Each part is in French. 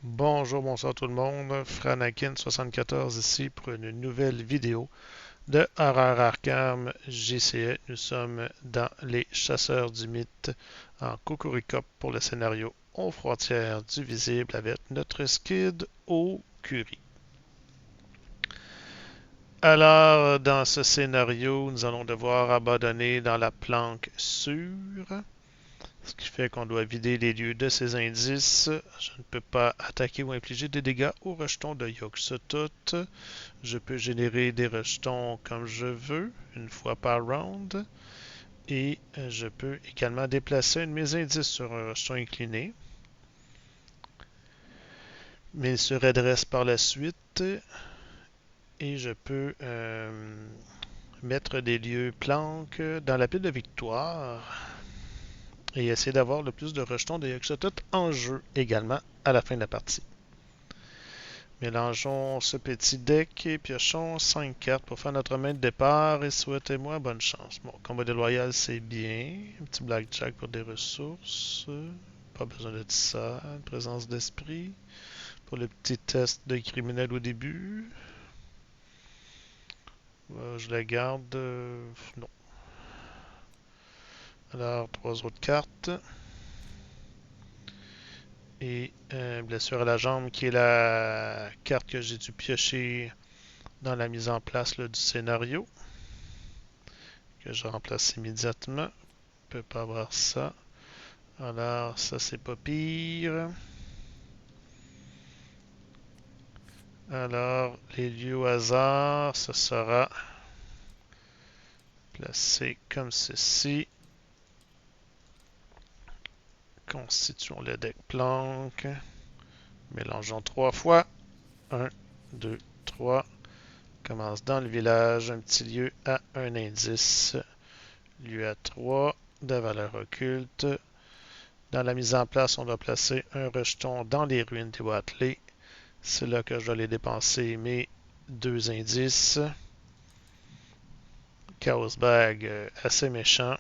Bonjour, bonsoir tout le monde. Franakin74 ici pour une nouvelle vidéo de Horror Arkham JCE. Nous sommes dans Les Chasseurs du Mythe en Cocorico pour le scénario aux frontières du visible avec notre skid au curry. Alors, dans ce scénario, nous allons devoir abandonner dans la planque sûre. Ce qui fait qu'on doit vider les lieux de ces indices. Je ne peux pas attaquer ou infliger des dégâts aux rejetons de Yogg-Sothoth. Je peux générer des rejetons comme je veux, une fois par round. Et je peux également déplacer un de mes indices sur un rejeton incliné. Mais il se redresse par la suite. Et je peux mettre des lieux planques dans la pile de victoire. Et essayer d'avoir le plus de rejetons de Yogg-Sothoth en jeu également à la fin de la partie. Mélangeons ce petit deck et piochons 5 cartes pour faire notre main de départ et souhaitez-moi bonne chance. Bon, combat déloyal, c'est bien. Un petit blackjack pour des ressources. Pas besoin de ça. Une présence d'esprit. Pour le petit test de criminel au début. Je la garde. Non. Alors, 3 autres cartes. Et blessure à la jambe qui est la carte que j'ai dû piocher dans la mise en place là, du scénario. Que je remplace immédiatement. Je peux pas avoir ça. Alors, ça c'est pas pire. Alors, les lieux au hasard, ce sera placé comme ceci. Constituons le deck planque. Mélangeons 3 fois. 1, 2, 3. Commence dans le village. Un petit lieu à un indice. Lieu à 3 de valeur occulte. Dans la mise en place, on doit placer un rejeton dans les ruines des Watley. C'est là que je dois aller dépenser mes 2 indices. Chaos Bag, assez méchant.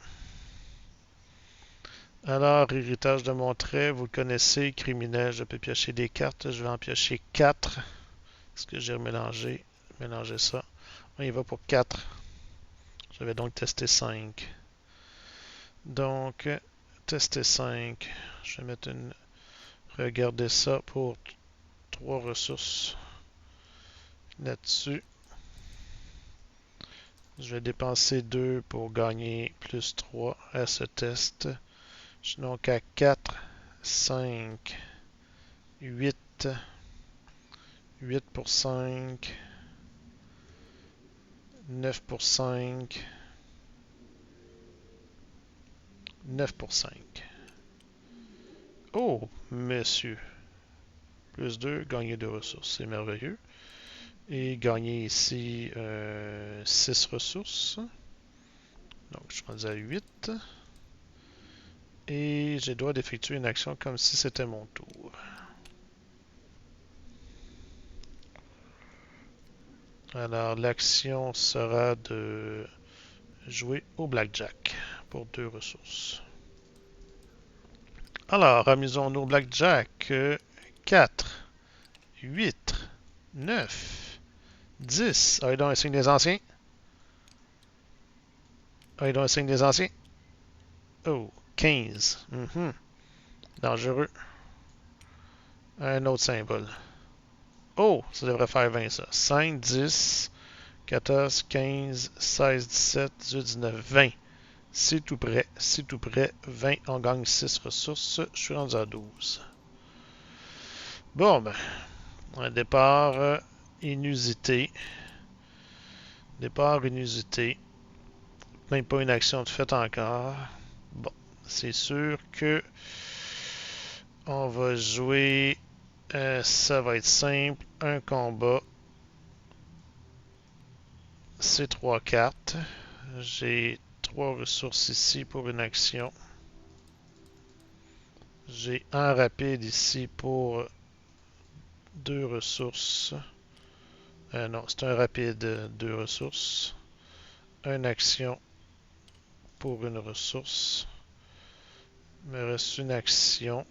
Alors, héritage de mon trait, vous le connaissez, criminel, je peux piocher des cartes. Je vais en piocher 4. Est-ce que j'ai remélangé? Mélanger ça. On y va pour 4. Je vais donc tester 5. Donc, tester 5. Je vais mettre une... Regardez ça pour 3 ressources là-dessus. Je vais dépenser 2 pour gagner plus 3 à ce test. Je suis donc à 4, 5, 8, 8 pour 5, 9 pour 5, 9 pour 5. Oh, monsieur. Plus 2, gagner 2 ressources. C'est merveilleux. Et gagner ici 6 ressources. Donc, je suis rendu à 8. Et j'ai le droit d'effectuer une action comme si c'était mon tour. Alors, l'action sera de jouer au blackjack pour 2 ressources. Alors, amusons-nous au blackjack. 4, 8, 9, 10. Ah, donc un signe des anciens. Ah, donc un signe des anciens. Oh, 15. Dangereux. Un autre symbole. Oh, ça devrait faire 20 ça. 5, 10, 14, 15, 16, 17, 18, 19, 20. C'est tout près, c'est tout près. 20, on gagne 6 ressources. Je suis rendu à 12. Bon, ben, un départ inusité. Départ inusité. Même pas une action de fait encore. Bon, c'est sûr que on va jouer. Ça va être simple. Un combat. C'est 3 cartes. J'ai 3 ressources ici pour une action. J'ai un rapide ici pour 2 ressources. Non, c'est un rapide, 2 ressources. Une action pour une ressource. Il me reste une action.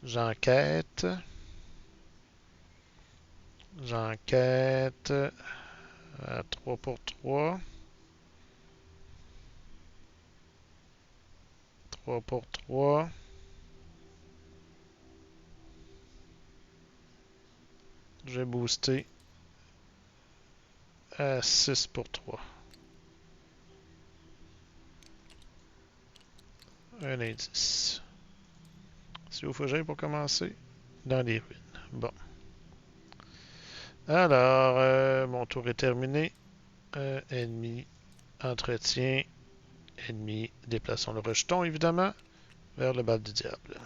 J'enquête. J'enquête. 3 pour 3. 3 pour 3. Je vais booster à 6 pour 3. Un indice. C'est où faut que j'aille pour commencer? Dans les ruines. Bon. Alors, mon tour est terminé. Ennemi, entretien, ennemi, déplaçons le rejeton évidemment vers le bal du diable.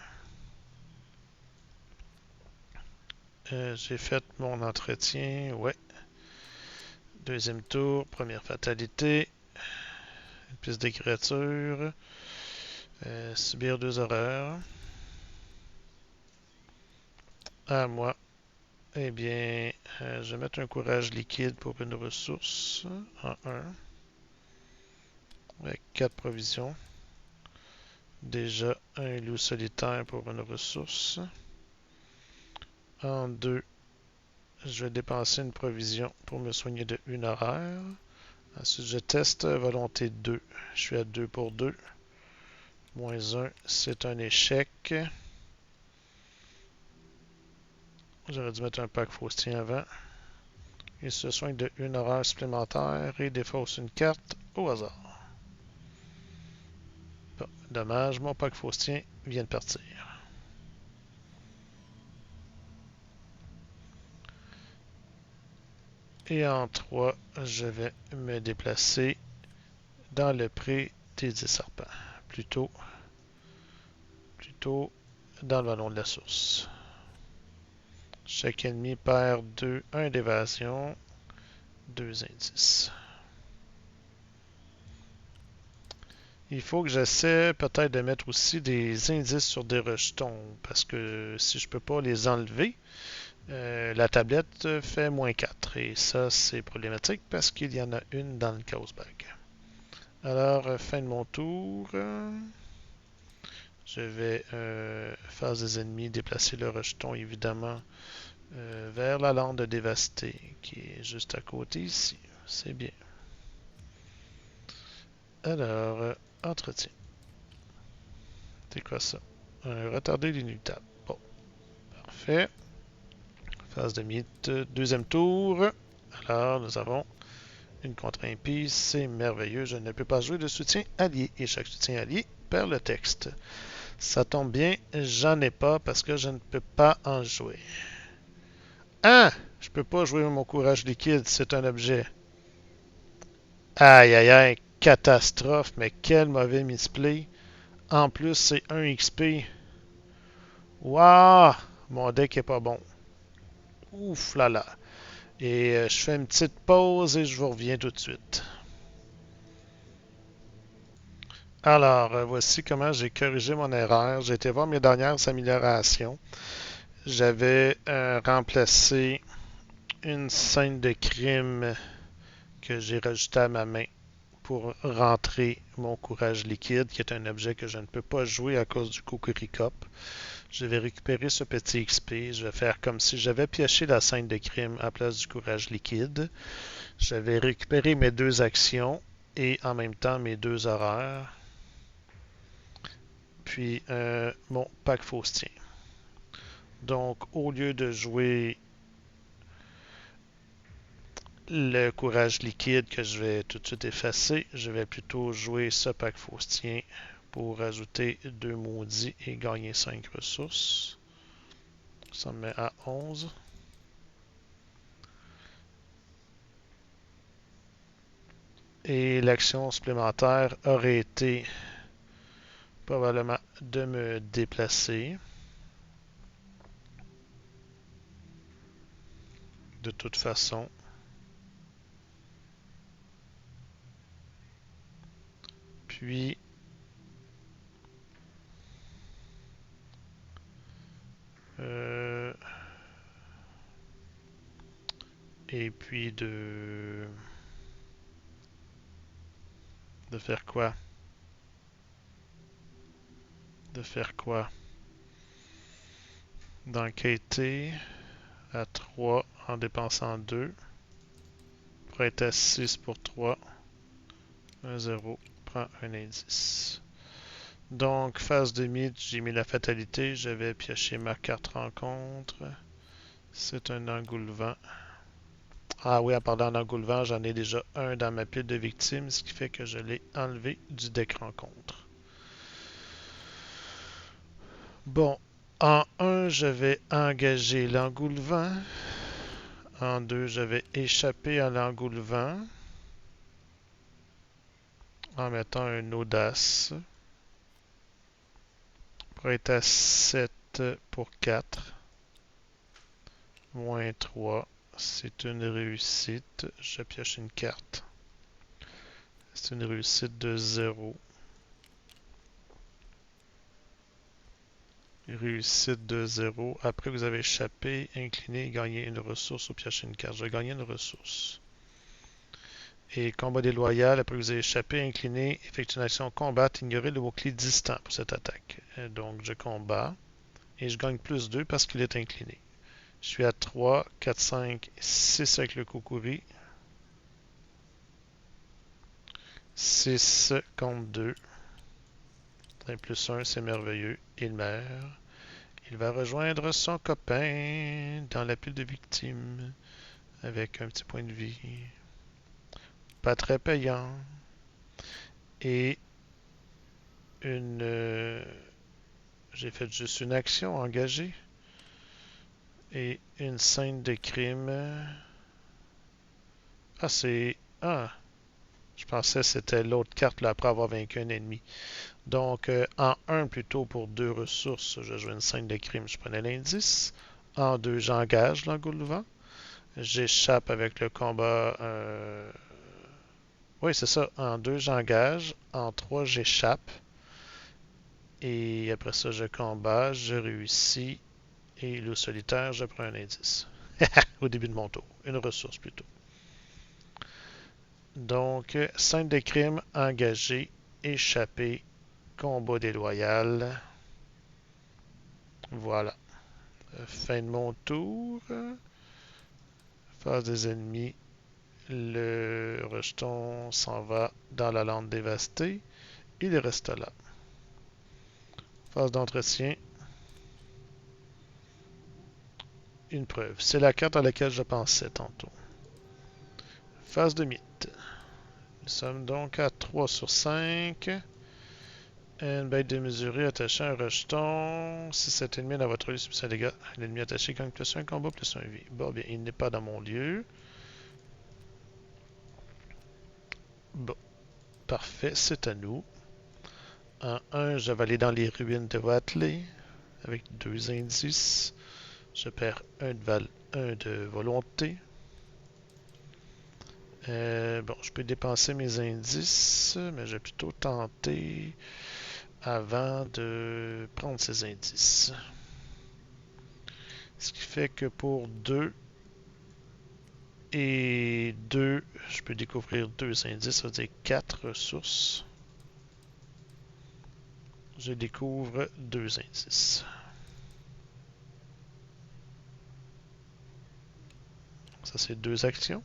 J'ai fait mon entretien, ouais. Deuxième tour, première fatalité. Une piste d'écriture. Subir 2 horreurs. À moi. Eh bien, je vais mettre un courage liquide pour une ressource en 1. Avec 4 provisions. Déjà un loup solitaire pour une ressource. En 2, je vais dépenser une provision pour me soigner de 1 horaire. Ensuite, je teste volonté 2. Je suis à 2 pour 2. Moins 1, c'est un échec. J'aurais dû mettre un pack faustien avant. Il se soigne de 1 horaire supplémentaire et défausse une carte au hasard. Bon, dommage, mon pack faustien vient de partir. Et en 3, je vais me déplacer dans le pré des 10 serpents. Plutôt dans le vallon de la source. Chaque ennemi perd 1 d'évasion, 2 indices. Il faut que j'essaie peut-être de mettre aussi des indices sur des rejetons, parce que si je peux pas les enlever, la tablette fait -4. Et ça, c'est problématique parce qu'il y en a une dans le chaos bag. Alors, fin de mon tour. Je vais, phase des ennemis, déplacer le rejeton évidemment vers la lande dévastée qui est juste à côté ici. C'est bien. Alors, entretien. C'est quoi ça? Un retardé inéluctable. Bon, parfait. Phase de mythe, deuxième tour. Alors, nous avons une contre-impie. C'est merveilleux. Je ne peux pas jouer de soutien allié. Et chaque soutien allié perd le texte. Ça tombe bien, j'en ai pas parce que je ne peux pas en jouer. Ah! Je peux pas jouer mon courage liquide, c'est un objet. Aïe aïe aïe, catastrophe, mais quel mauvais misplay. En plus, c'est 1 XP. Waouh! Mon deck est pas bon. Ouf là là. Et je fais une petite pause et je vous reviens tout de suite. Alors, voici comment j'ai corrigé mon erreur. J'ai été voir mes dernières améliorations. J'avais remplacé une scène de crime que j'ai rajoutée à ma main pour rentrer mon courage liquide, qui est un objet que je ne peux pas jouer à cause du Kukuricop. Je vais récupérer ce petit XP. Je vais faire comme si j'avais pioché la scène de crime à place du courage liquide. Je vais récupérer mes 2 actions et en même temps mes 2 horaires. Puis mon pack faustien. Donc, au lieu de jouer le courage liquide que je vais tout de suite effacer, je vais plutôt jouer ce pack faustien pour ajouter 2 maudits et gagner 5 ressources. Ça me met à 11. Et l'action supplémentaire aurait été probablement de me déplacer. De toute façon. Puis et puis de faire quoi? De faire quoi? D'enquêter à 3 en dépensant 2. Pour être à 6 pour 3. 1, 0. Prends un indice. Donc, phase de mythe, j'ai mis la fatalité. Je vais piocher ma carte rencontre. C'est un engoulevant. Ah oui, en parlant d'engoulevant, j'en ai déjà un dans ma pile de victimes, ce qui fait que je l'ai enlevé du deck rencontre. Bon, en 1, je vais engager l'engoulevant. En 2, je vais échapper à l'engoulevant en mettant un audace pour être à 7 pour 4. Moins 3. C'est une réussite. Je pioche une carte. C'est une réussite de 0. Réussite de 0. Après, vous avez échappé, incliné et gagné une ressource ou pioché une carte. Je vais gagner une ressource. Et combat déloyal, après vous avez échappé, incliné, effectue une action combat, ignorer le mot-clé distant pour cette attaque. Donc, je combats et je gagne plus 2 parce qu'il est incliné. Je suis à 3, 4, 5, 6 avec le Kokuri. 6 contre 2. Un plus 1, c'est merveilleux. Il meurt. Il va rejoindre son copain dans la pile de victimes avec un petit point de vie. Pas très payant. Et une... j'ai fait juste une action engagée. Et une scène de crime. Ah, c'est... Ah, je pensais que c'était l'autre carte là, après avoir vaincu un ennemi. Donc, en 1 plutôt pour 2 ressources, je joue une scène de crime, je prenais l'indice. En 2, j'engage l'engoulevant. J'échappe avec le combat. Oui, c'est ça. En 2, j'engage. En 3, j'échappe. Et après ça, je combats. Je réussis. Et loup solitaire, je prends un indice. Au début de mon tour. Une ressource plutôt. Donc, scène de crime, engagé, échappé, combat déloyal. Voilà. Fin de mon tour. Phase des ennemis. Le rejeton s'en va dans la lande dévastée. Il reste là. Phase d'entretien. Une preuve. C'est la carte à laquelle je pensais tantôt. Phase de mythe. Nous sommes donc à 3 sur 5. Une bête démesurée attachée à un rejeton. Si cet ennemi est dans votre lieu, subit un dégât. L'ennemi attaché gagne plus un combat, plus un vie. Bon, bien, il n'est pas dans mon lieu. Bon, parfait, c'est à nous. En 1, je vais aller dans les ruines de Watley avec 2 indices. Je perds un de volonté. Bon, je peux dépenser mes indices, mais je vais plutôt tenter avant de prendre ces indices. Ce qui fait que pour 2 et 2, je peux découvrir 2 indices, ça veut dire 4 ressources. Je découvre 2 indices. Ça, c'est 2 actions.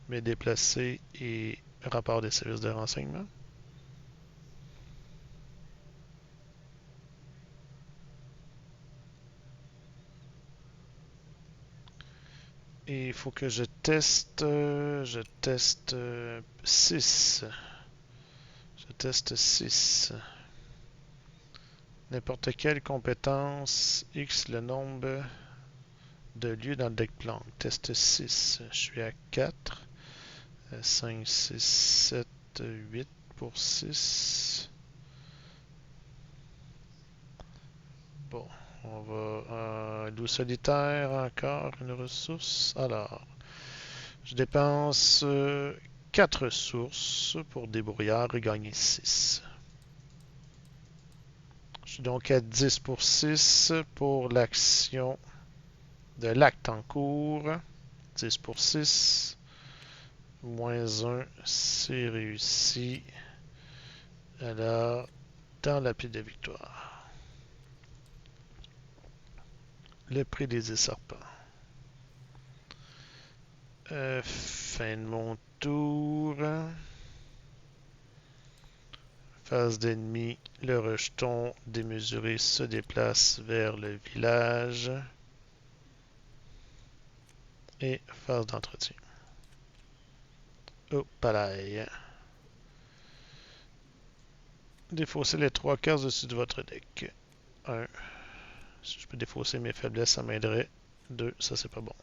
Mais déplacer et rapport des services de renseignement. Et il faut que je teste 6. Je teste 6. N'importe quelle compétence X le nombre de lieux dans le deck plan. Test 6. Je suis à 4. 5, 6, 7, 8 pour 6. Bon, on va... loup solitaire, encore une ressource. Alors, je dépense 4 ressources pour débrouillard et gagner 6. Je suis donc à 10 pour 6 pour l'action de l'acte en cours. 10 pour 6. Moins 1, c'est réussi. Alors, dans la pile de victoire. Le prix des serpents. Fin de mon tour. Phase d'ennemi, le rejeton démesuré se déplace vers le village. Et phase d'entretien. Oh, palaille. Défaussez les 3 cases dessus de votre deck. 1. Si je peux défausser mes faiblesses, ça m'aiderait. 2. Ça, c'est pas bon.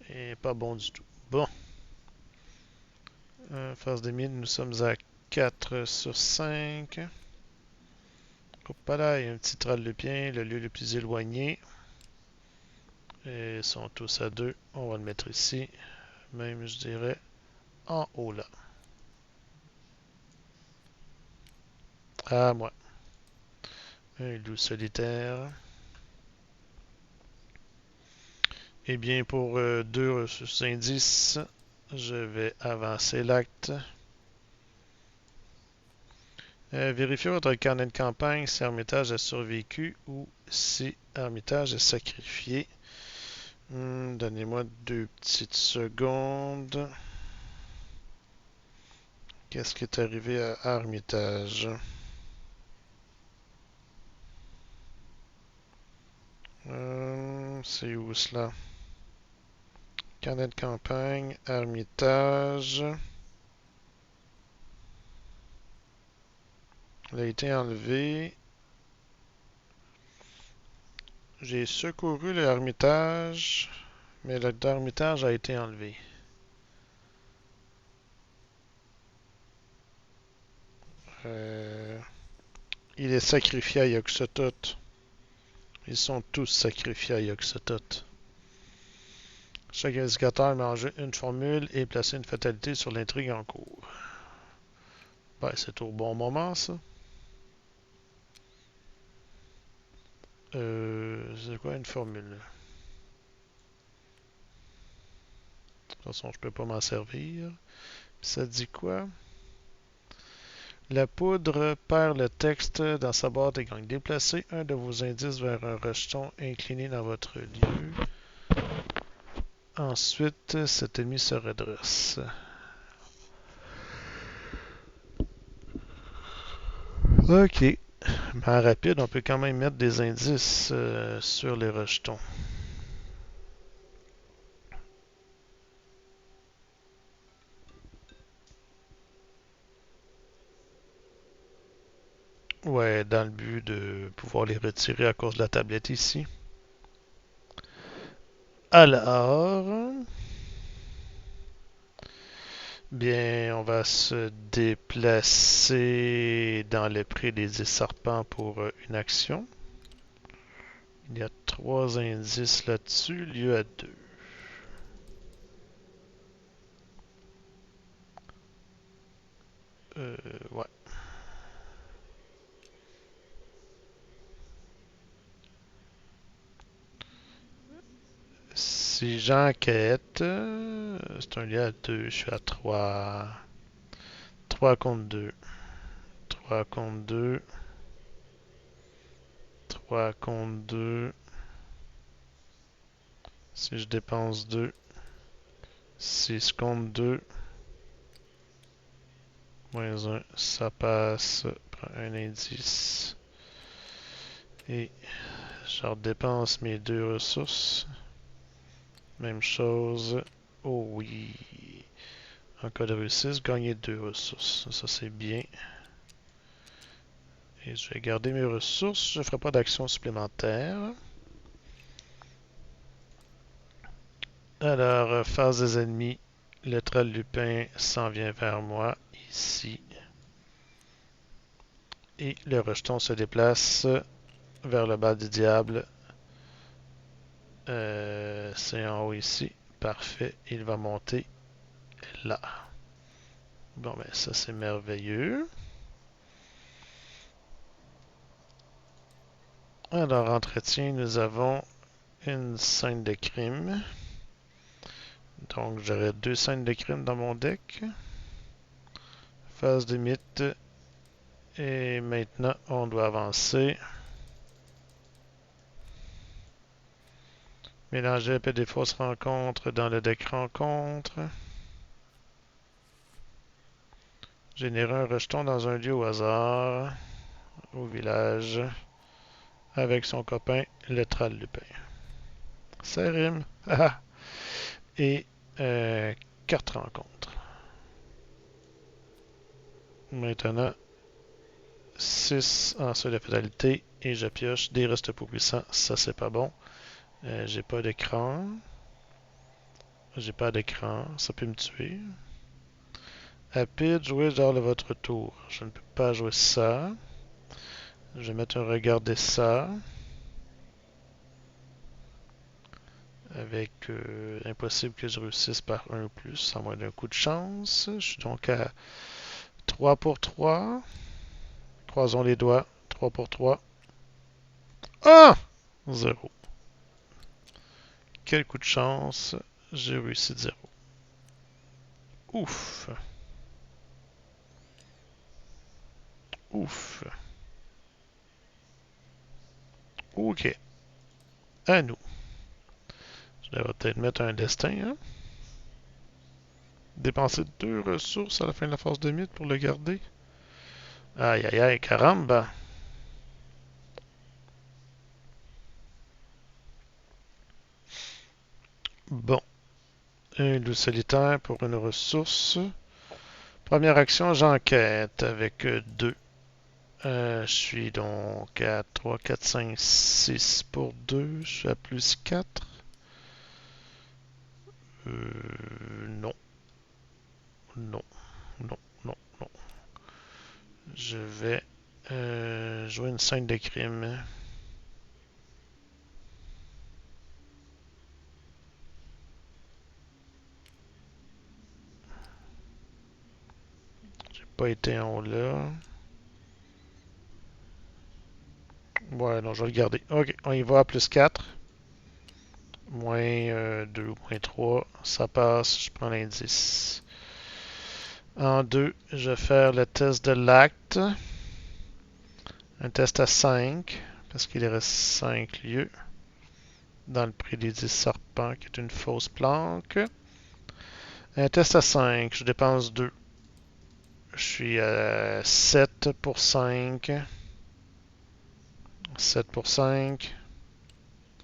Et pas bon du tout. Bon. Phase de mine, nous sommes à 4 sur 5. Hop là, il y a un petit trallepien, le lieu le plus éloigné. Et ils sont tous à 2. On va le mettre ici. Même, je dirais, en haut là. À moi. Un loup solitaire. Eh bien, pour 2 ressources indices, je vais avancer l'acte. Vérifiez votre carnet de campagne si Armitage a survécu ou si Armitage est sacrifié. Donnez-moi 2 petites secondes. Qu'est-ce qui est arrivé à Armitage? C'est où cela? Carnet de campagne, Armitage. Il a été enlevé. J'ai secouru le Armitage, mais le Armitage a été enlevé. Il est sacrifié à Yog-Sothoth. Ils sont tous sacrifiés à Yog-Sothoth. Chaque indicateur mange une formule et place une fatalité sur l'intrigue en cours. Ben, c'est au bon moment, ça. C'est quoi une formule? De toute façon, je peux pas m'en servir. Ça dit quoi? La poudre perd le texte dans sa boîte et gagne. Déplacez un de vos indices vers un rejeton incliné dans votre lieu. Ensuite, cet ennemi se redresse. Ok. En rapide, on peut quand même mettre des indices sur les rejetons. Ouais, dans le but de pouvoir les retirer à cause de la tablette ici. Alors, bien, on va se déplacer dans le pré des serpents pour une action. Il y a 3 indices là-dessus, lieu à 2. Ouais. Si j'enquête, c'est un lieu à 2, je suis à 3. 3 contre 2. 3 contre 2. 3 contre 2. Si je dépense 2. 6 contre 2. Moins 1, ça passe. Prends un indice. Et je redépense mes 2 ressources. Même chose. Oh oui. En cas de réussite, gagner 2 ressources. Ça, c'est bien. Et je vais garder mes ressources. Je ne ferai pas d'action supplémentaire. Alors, phase des ennemis. Le Trallepin s'en vient vers moi, ici. Et le rejeton se déplace vers le bas du diable. C'est en haut ici. Parfait. Il va monter là. Bon, ben ça, c'est merveilleux. Alors, entretien, nous avons une scène de crime. Donc, j'aurai 2 scènes de crime dans mon deck. Phase de mythe. Et maintenant, on doit avancer. Mélanger épée des fausses rencontres dans le deck rencontre. Générer un rejeton dans un lieu au hasard, au village, avec son copain, le Trallepin. Ça rime. Et carte rencontre. Maintenant, 6 en seuil de fatalité et je pioche des restes pas puissants. Ça, c'est pas bon. J'ai pas d'écran. J'ai pas d'écran. Ça peut me tuer. Rapide, jouez lors de votre tour. Je ne peux pas jouer ça. Je vais mettre un regarder ça. Avec impossible que je réussisse par 1 ou plus, à moins d'un coup de chance. Je suis donc à 3 pour 3. Croisons les doigts. 3 pour 3. Ah! 0. Quel coup de chance. J'ai réussi de 0. Ouf. Ouf. Ok. À nous. Je devrais peut-être mettre un destin, hein? Dépenser 2 ressources à la fin de la phase de mythe pour le garder. Aïe aïe aïe, caramba. Bon. Un loup solitaire pour une ressource. Première action, j'enquête avec 2. Je suis donc à 3, 4, 5, 6 pour 2. Je suis à plus 4. Non. Non. Non. Non. Non. Je vais jouer une scène de crime. J'ai pas été en haut là. Ouais, non, je vais le garder. Ok, on y va à plus 4. Moins 2 ou moins 3. Ça passe, je prends l'indice. En 2, je vais faire le test de l'acte. Un test à 5, parce qu'il reste 5 lieux. Dans le prix des 10 serpents, qui est une fausse planque. Un test à 5, je dépense 2. Je suis à 7 pour 5. 7 pour 5.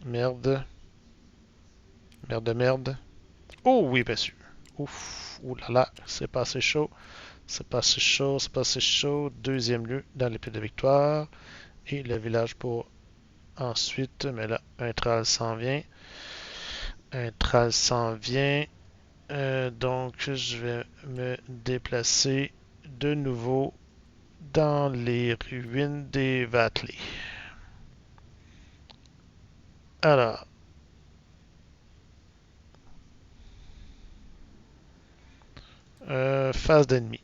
Merde. Merde, merde. Oh oui, bien sûr. Ouf. Ouh là là, c'est pas assez chaud. C'est pas assez chaud, c'est pas assez chaud. Deuxième lieu dans l'épée de victoire. Et le village pour ensuite. Mais là, un tral s'en vient. Un tral s'en vient. Donc, je vais me déplacer de nouveau dans les ruines des Vatley. Alors, phase d'ennemi.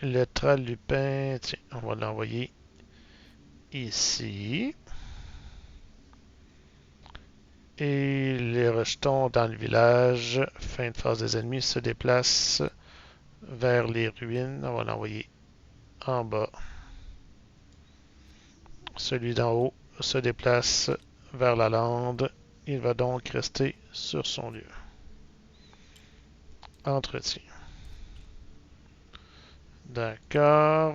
Le Tral Lupin, tiens, on va l'envoyer ici. Et les rejetons dans le village, fin de phase des ennemis, se déplacent vers les ruines. On va l'envoyer en bas. Celui d'en haut se déplace vers la lande. Il va donc rester sur son lieu. Entretien. D'accord.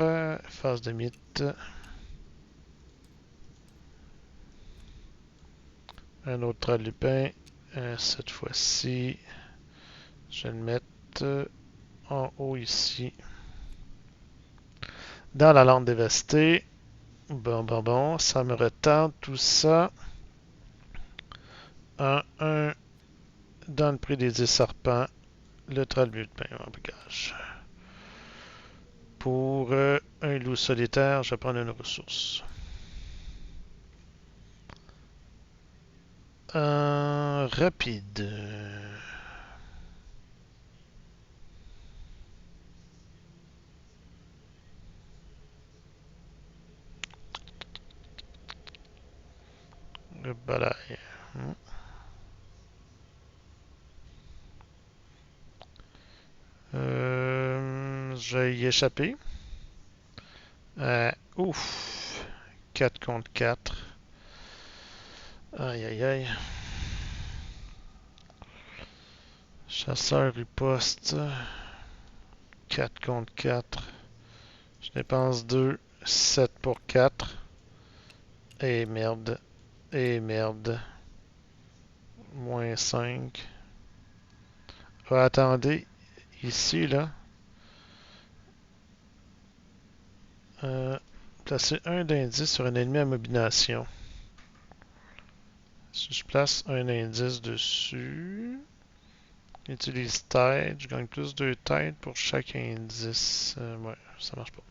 Phase de mythe. Un autre Tral Lupin. Cette fois-ci, je vais le mettre en haut ici. Dans la lande dévastée. Bon, ça me retarde tout ça. Un dans le prix des 10 serpents, le Tral Lupin en bagage. Pour un loup solitaire, je vais prendre une ressource. Rapide. Le balai. Je vais y échapper. Ouf. 4 contre 4. Aïe aïe aïe. Chasseur riposte. 4 contre 4. Je dépense 2. 7 pour 4. Et merde. Et merde. Moins 5. Ah, attendez. Ici, là. Placer un d'indice sur un ennemi à mobilisation. Si je place un indice dessus, utilise tête, je gagne plus de têtes pour chaque indice. Ouais, ça marche pas.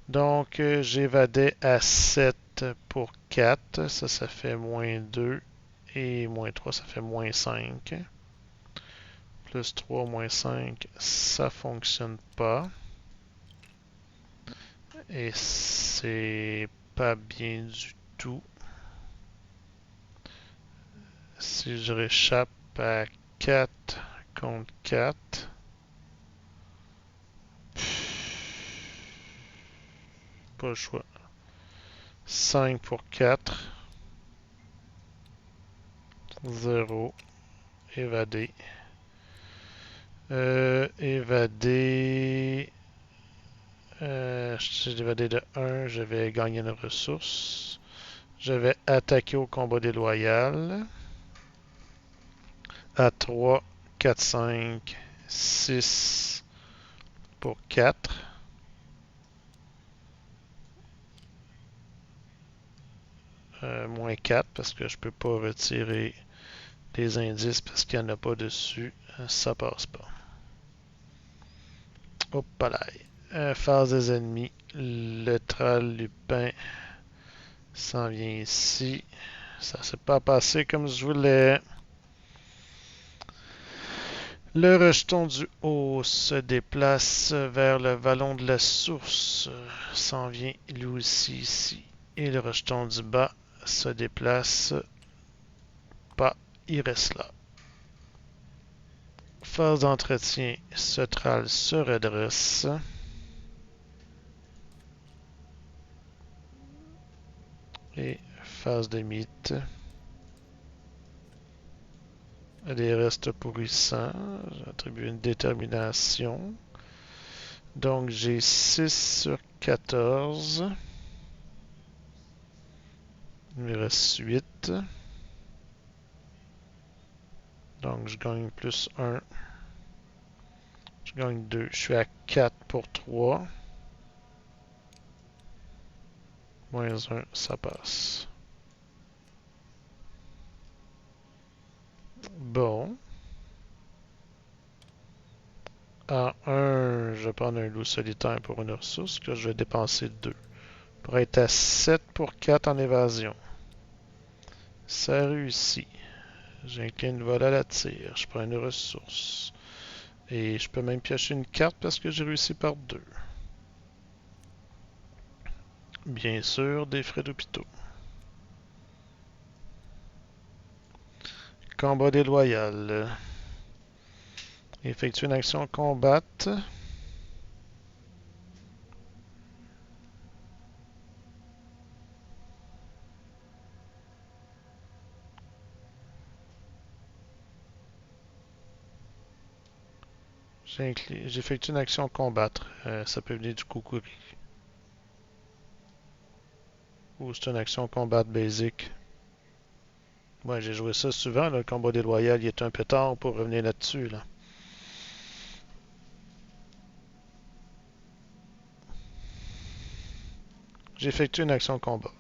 Donc, j'évadais à 7 pour 4. Ça fait moins 2. Et moins 3, ça fait moins 5. Plus 3, moins 5, ça fonctionne pas. Et c'est pas bien du tout. Si je réchappe à 4 contre 4, pas le choix. 5 pour 4, 0, évadé. Évadé. Si j'ai évadé de 1, je vais gagner une ressource. Je vais attaquer au combat déloyal. À 3, 4, 5, 6 pour 4. Moins 4 parce que je peux pas retirer les indices parce qu'il n'y en a pas dessus. Ça passe pas. Hop là. Phase des ennemis. Le Tral Lupin s'en vient ici. Ça s'est pas passé comme je voulais. Le rejeton du haut se déplace vers le vallon de la source. S'en vient lui aussi ici. Et le rejeton du bas se déplace pas. Il reste là. Phase d'entretien, ce tral se redresse. Et phase de mythe. Des restes pourrissants. J'attribue une détermination. Donc j'ai 6 sur 14. Il me reste 8. Donc je gagne plus 1. Je gagne 2. Je suis à 4 pour 3. Moins 1, ça passe. Bon. En 1, je vais prendre un loup solitaire pour une ressource que je vais dépenser 2. Pour être à 7 pour 4 en évasion. Ça réussit. J'incline le vol à la tire. Je prends une ressource. Et je peux même piocher une carte parce que j'ai réussi par 2. Bien sûr, des frais d'hôpitaux. Combat déloyal. Effectue une action combattre. J'effectue une action combattre. Ça peut venir du Kukuri. Ou c'est une action combattre basic. Ouais, j'ai joué ça souvent. Le combat déloyal, il est un peu tard pour revenir là-dessus. Là. J'effectue une action combat.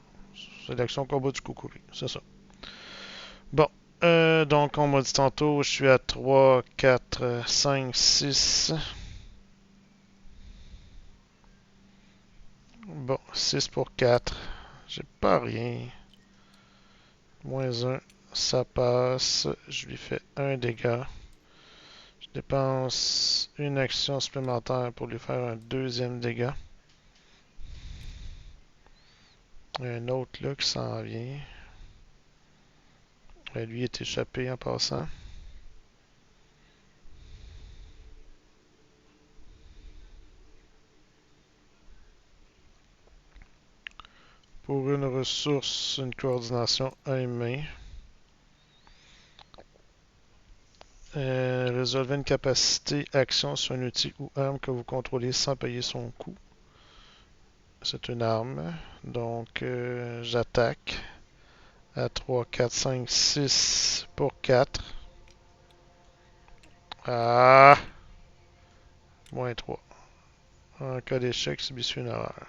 C'est l'action combat du Kukuri. C'est ça. Bon. Donc, on m'a dit tantôt, je suis à 3, 4, 5, 6. Bon, 6 pour 4. J'ai pas rien. Moins 1, ça passe. Je lui fais 1 dégât. Je dépense une action supplémentaire pour lui faire un deuxième dégât. Un autre là qui s'en vient. Lui est échappé en passant. Pour une ressource, une coordination 1 main. Résolvez une capacité action sur un outil ou arme que vous contrôlez sans payer son coût. C'est une arme. Donc, j'attaque à 3, 4, 5, 6 pour 4. Ah! Moins 3. En cas d'échec, subissez une erreur.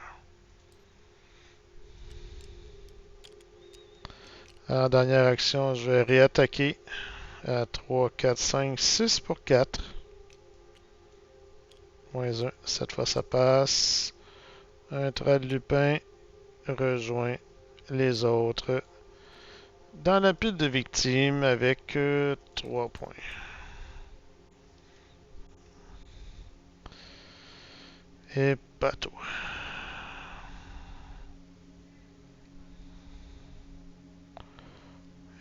En dernière action, je vais réattaquer à 3, 4, 5, 6 pour 4. Moins 1. Cette fois, ça passe. Un trait de lupin rejoint les autres dans la pile de victimes avec 3 points. Et bateau.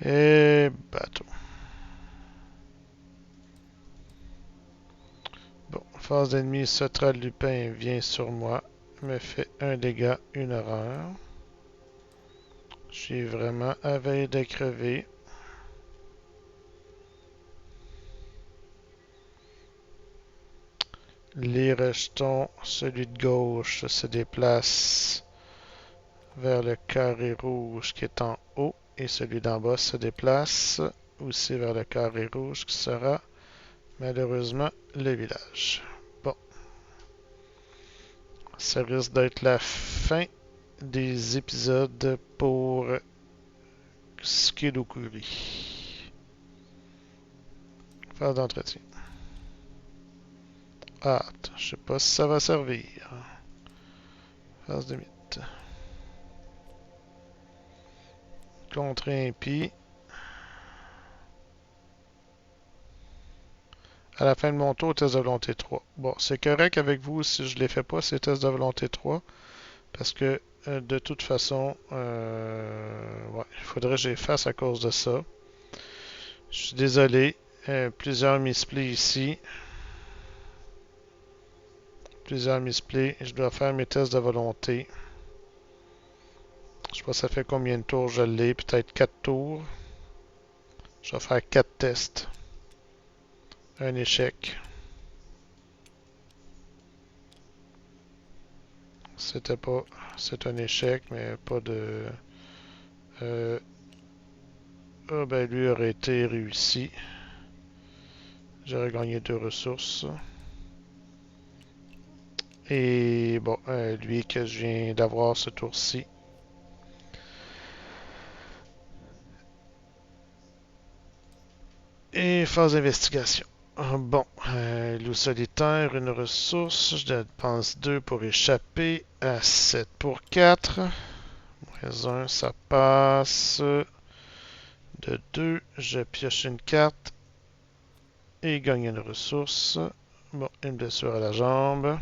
Et bateau. Bon, phase d'ennemi, ce trait de lupin vient sur moi, me fait un dégât, une erreur. Je suis vraiment à veille de crever. Les rejetons, celui de gauche se déplace vers le carré rouge qui est en haut et celui d'en bas se déplace aussi vers le carré rouge qui sera malheureusement le village. Bon, ça risque d'être la fin des épisodes pour Skidokuri. Phase d'entretien. Ah, je sais pas si ça va servir. Phase de mythe. Contre impie. À la fin de mon tour, test de volonté 3. Bon, c'est correct avec vous si je les fais pas, ces tests de volonté 3. Parce que de toute façon, ouais, il faudrait que j'efface à cause de ça. Je suis désolé. Plusieurs misplays ici. Plusieurs misplays. Je dois faire mes tests de volonté. Je sais pas ça fait combien de tours je l'ai. Peut-être 4 tours. Je vais faire 4 tests. Un échec. C'était pas... C'est un échec, mais pas de... Ah ben lui aurait été réussi. J'aurais gagné 2 ressources. Et bon, lui que je viens d'avoir ce tour-ci. Et phase d'investigation. Bon, loup solitaire, une ressource. Je dépense 2 pour échapper à 7 pour 4. Moins 1, ça passe. De 2, je pioche une carte. Et gagne une ressource. Bon, une blessure à la jambe.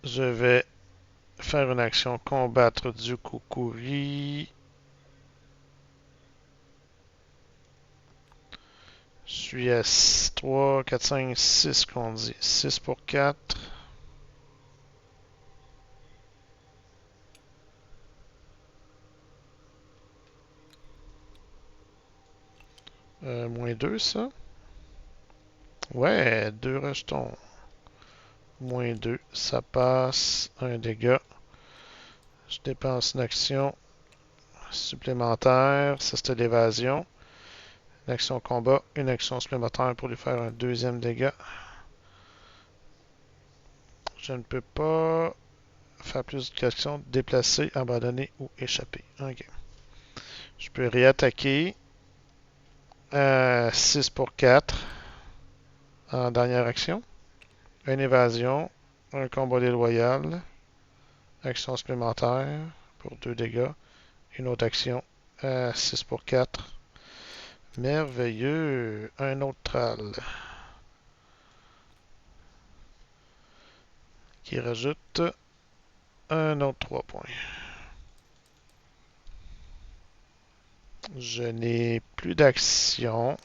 Je vais faire une action combattre du Kukuri. Je suis à 3, 4, 5, 6 qu'on dit. 6 pour 4. Moins 2, ça. Ouais, 2 rejetons. Moins 2, ça passe. Un dégât. Je dépense une action supplémentaire. Ça, c'était l'évasion. Une action combat. Une action supplémentaire pour lui faire un deuxième dégât. Je ne peux pas faire plus d'actions. Déplacer, abandonner ou échapper. Ok. Je peux réattaquer. 6 pour 4. En dernière action. Une évasion. Un combat déloyal. Action supplémentaire pour 2 dégâts. Une autre action. 6 pour 4. Merveilleux. Un autre trall. Qui rajoute un autre 3 points. Je n'ai plus d'action.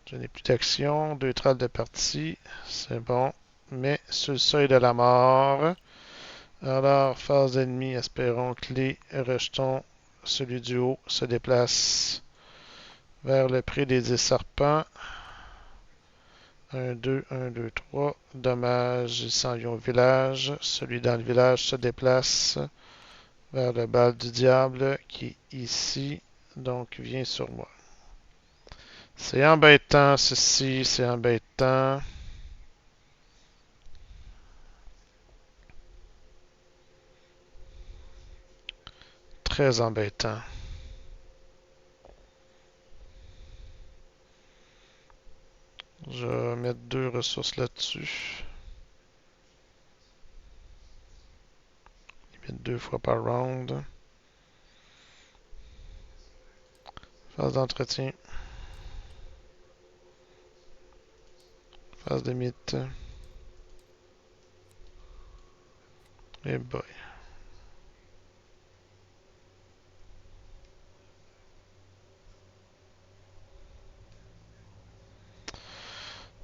Je n'ai plus d'action. 2 tralls de partie. C'est bon. Mais sur le seuil de la mort. Alors, phase d'ennemi, espérons que les rejetons celui du haut se déplace vers le pré des 10 serpents. 1, 2, 1, 2, 3. Dommage, ils s'en vont au village. Celui dans le village se déplace vers le bal du diable qui est ici. Donc, vient sur moi. C'est embêtant, ceci, c'est embêtant. Très embêtant. Je vais mettre 2 ressources là-dessus. Limite 2 fois par round. Phase d'entretien. Phase de mythe. Et boy.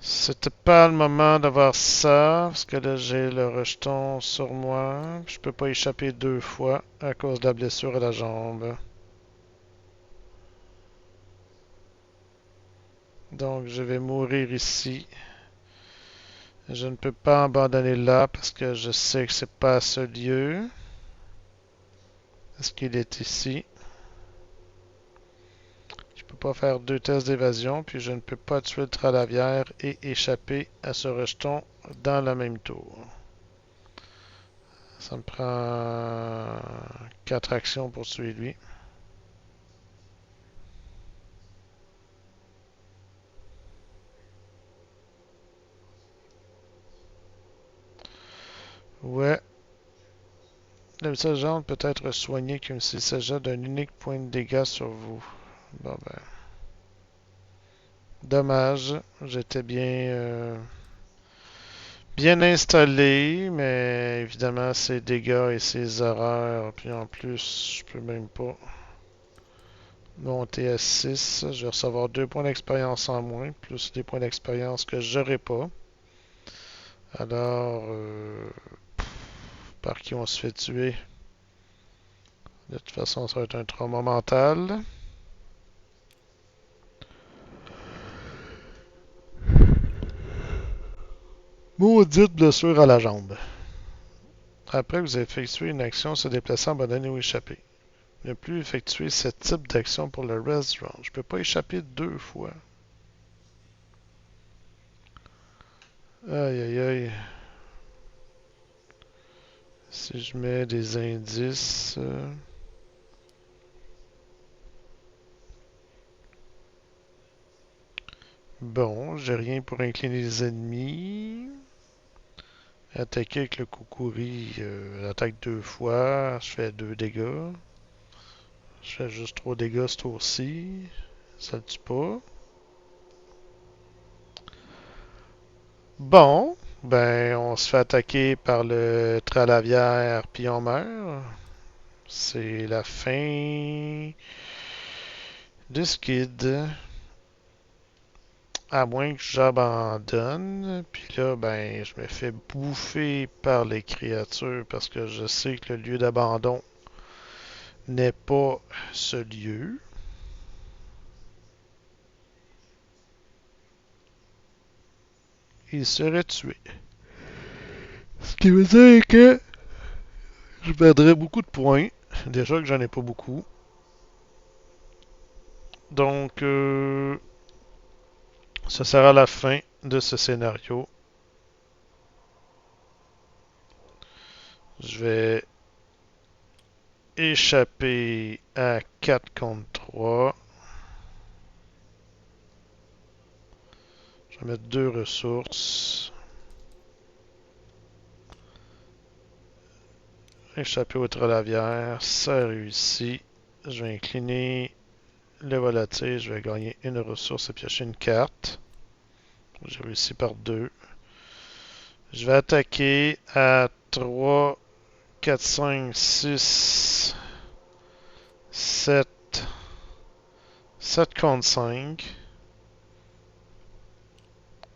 C'était pas le moment d'avoir ça, parce que là j'ai le rejeton sur moi. Je peux pas échapper 2 fois à cause de la blessure à la jambe. Donc je vais mourir ici. Je ne peux pas abandonner là parce que je sais que c'est pas ce lieu. Est-ce qu'il est ici? Je peux pas faire 2 tests d'évasion, puis je ne peux pas tuer le Tralavière et échapper à ce rejeton dans le même tour. Ça me prend 4 actions pour tuer lui. Ouais. Le message jaune peut être soigné comme s'il s'agit d'un unique point de dégâts sur vous. Bon ben. Dommage. J'étais bien installé, mais évidemment ses dégâts et ses horreurs. Puis en plus, je peux même pas monter à 6. Je vais recevoir 2 points d'expérience en moins, plus des points d'expérience que j'aurai pas. Alors, par qui on se fait tuer? De toute façon, ça va être un trauma mental. Maudite blessure à la jambe. Après que vous avez effectué une action se déplaçant, abandonner ou échapper. Ne plus effectuer ce type d'action pour le rest round. Je peux pas échapper 2 fois. Aïe aïe aïe. Si je mets des indices. Bon, j'ai rien pour incliner les ennemis. Attaquer avec le Kukuri, attaque 2 fois, je fais 2 dégâts. Je fais juste 3 dégâts ce tour-ci. Ça le tue pas. Bon, ben on se fait attaquer par le Tralavière puis on meurt. C'est la fin de Skid. À moins que j'abandonne. Puis là, ben, je me fais bouffer par les créatures parce que je sais que le lieu d'abandon n'est pas ce lieu. Il serait tué. Ce qui veut dire que je perdrais beaucoup de points. Déjà que j'en ai pas beaucoup. Donc, ce sera la fin de ce scénario. Je vais échapper à 4 contre 3. Je vais mettre 2 ressources. Échapper au Tralavière, ça réussit. Je vais incliner le volatile, je vais gagner une ressource et piocher une carte. J'ai réussi par 2. Je vais attaquer à 3, 4, 5, 6, 7, 7 contre 5.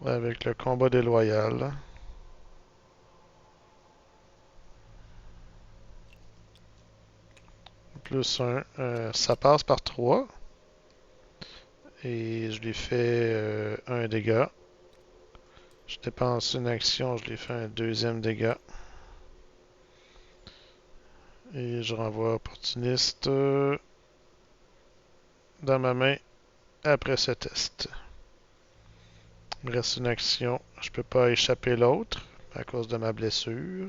Avec le combat déloyal. plus 1. Ça passe par 3. Et je lui fais un dégât. Je dépense une action, je lui fais un deuxième dégât. Et je renvoie opportuniste dans ma main après ce test. Il me reste une action. Je peux pas échapper l'autre à cause de ma blessure.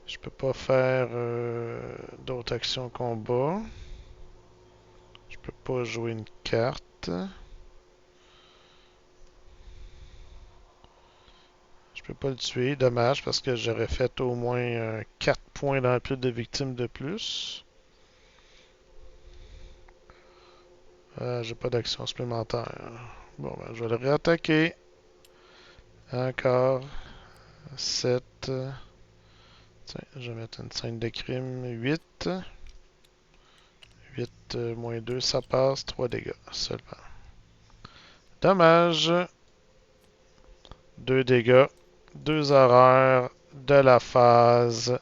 Je peux pas faire d'autres actions combat. Je peux pas jouer une carte. Je peux pas le tuer. Dommage parce que j'aurais fait au moins 4 points dans le plus de victimes de plus. J'ai pas d'action supplémentaire. Bon, ben, je vais le réattaquer. Encore. 7. Tiens, je vais mettre une scène de crime. 8. 8 moins 2, ça passe. 3 dégâts seulement. Dommage. 2 dégâts. 2 horreurs de la phase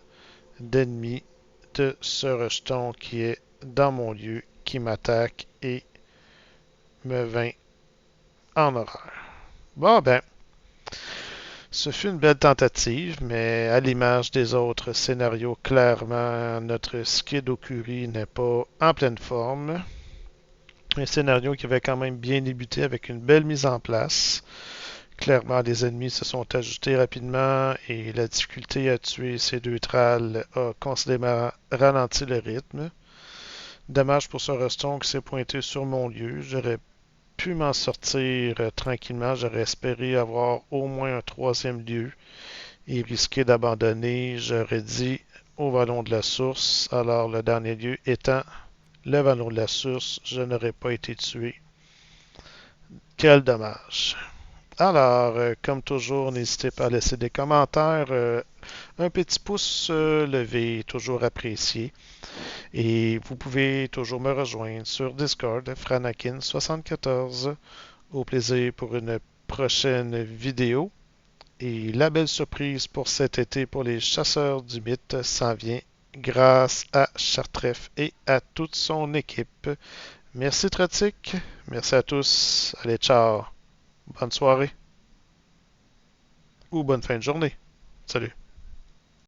d'ennemi de ce rejeton qui est dans mon lieu, qui m'attaque et me vint en horreur. Bon ben, ce fut une belle tentative, mais à l'image des autres scénarios, clairement, notre Skid Okuri n'est pas en pleine forme. Un scénario qui avait quand même bien débuté avec une belle mise en place. Clairement, les ennemis se sont ajoutés rapidement et la difficulté à tuer ces deux tralles a considérablement ralenti le rythme. Dommage pour ce reston qui s'est pointé sur mon lieu. J'aurais pu m'en sortir tranquillement. J'aurais espéré avoir au moins un troisième lieu et risquer d'abandonner. J'aurais dit au vallon de la source. Alors le dernier lieu étant le vallon de la source, je n'aurais pas été tué. Quel dommage. Alors, comme toujours, n'hésitez pas à laisser des commentaires. Un petit pouce levé est toujours apprécié. Et vous pouvez toujours me rejoindre sur Discord, Franakin74. Au plaisir pour une prochaine vidéo. Et la belle surprise pour cet été pour les chasseurs du mythe s'en vient grâce à Chartref et à toute son équipe. Merci Trotic. Merci à tous. Allez, ciao. Bonne soirée. Ou bonne fin de journée. Salut.